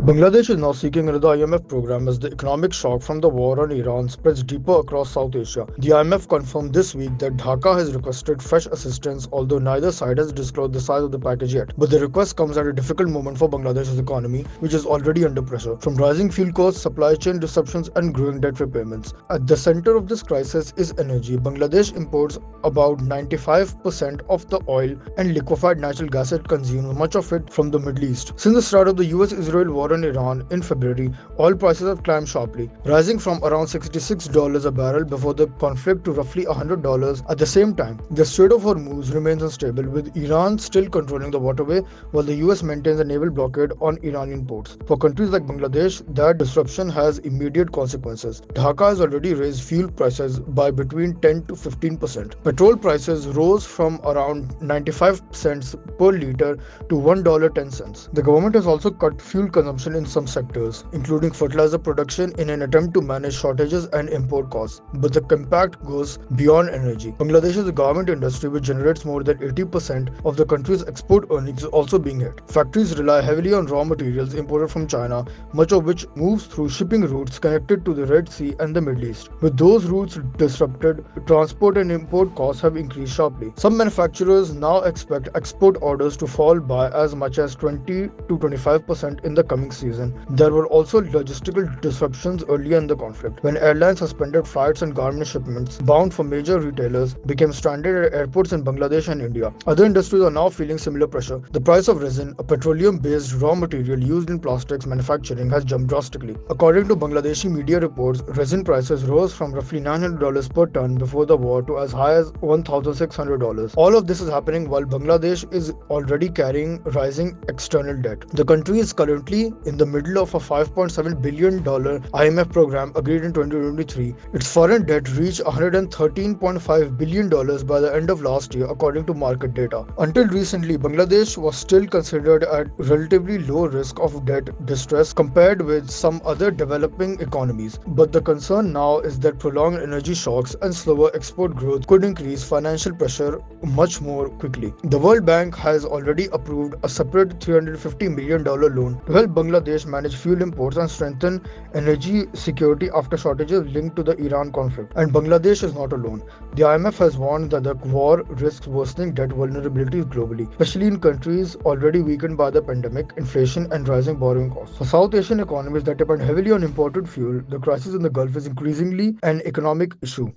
Bangladesh is now seeking another IMF program as the economic shock from the war on Iran spreads deeper across South Asia. The IMF confirmed this week that Dhaka has requested fresh assistance, although neither side has disclosed the size of the package yet. But the request comes at a difficult moment for Bangladesh's economy, which is already under pressure from rising fuel costs, supply chain disruptions, and growing debt repayments. At the center of this crisis is energy. Bangladesh imports about 95% of the oil and liquefied natural gas it consumes, much of it from the Middle East. Since the start of the US-Israel war on Iran in February, oil prices have climbed sharply, rising from around $66 a barrel before the conflict to roughly $100 at the same time. The Strait of Hormuz remains unstable, with Iran still controlling the waterway while the US maintains a naval blockade on Iranian ports. For countries like Bangladesh, that disruption has immediate consequences. Dhaka has already raised fuel prices by between 10 to 15%. Petrol prices rose from around 95 cents per liter to $1.10. The government has also cut fuel consumption in some sectors, including fertilizer production, in an attempt to manage shortages and import costs. But the impact goes beyond energy. Bangladesh's garment industry, which generates more than 80% of the country's export earnings, is also being hit. Factories rely heavily on raw materials imported from China, much of which moves through shipping routes connected to the Red Sea and the Middle East. With those routes disrupted, transport and import costs have increased sharply. Some manufacturers now expect export orders to fall by as much as 20 to 25% in the coming season. There were also logistical disruptions earlier in the conflict, when airlines suspended flights and garment shipments bound for major retailers became stranded at airports in Bangladesh and India. Other industries are now feeling similar pressure. The price of resin, a petroleum-based raw material used in plastics manufacturing, has jumped drastically. According to Bangladeshi media reports, resin prices rose from roughly $900 per ton before the war to as high as $1,600. All of this is happening while Bangladesh is already carrying rising external debt. The country is currently in the middle of a $5.7 billion IMF program agreed in 2023. Its foreign debt reached $113.5 billion by the end of last year, according to market data. Until recently, Bangladesh was still considered at relatively low risk of debt distress compared with some other developing economies. But the concern now is that prolonged energy shocks and slower export growth could increase financial pressure much more quickly. The World Bank has already approved a separate $350 million loan to help Bangladesh manage fuel imports and strengthen energy security after shortages linked to the Iran conflict. And Bangladesh is not alone. The IMF has warned that the war risks worsening debt vulnerabilities globally, especially in countries already weakened by the pandemic, inflation, and rising borrowing costs. For South Asian economies that depend heavily on imported fuel, the crisis in the Gulf is increasingly an economic issue.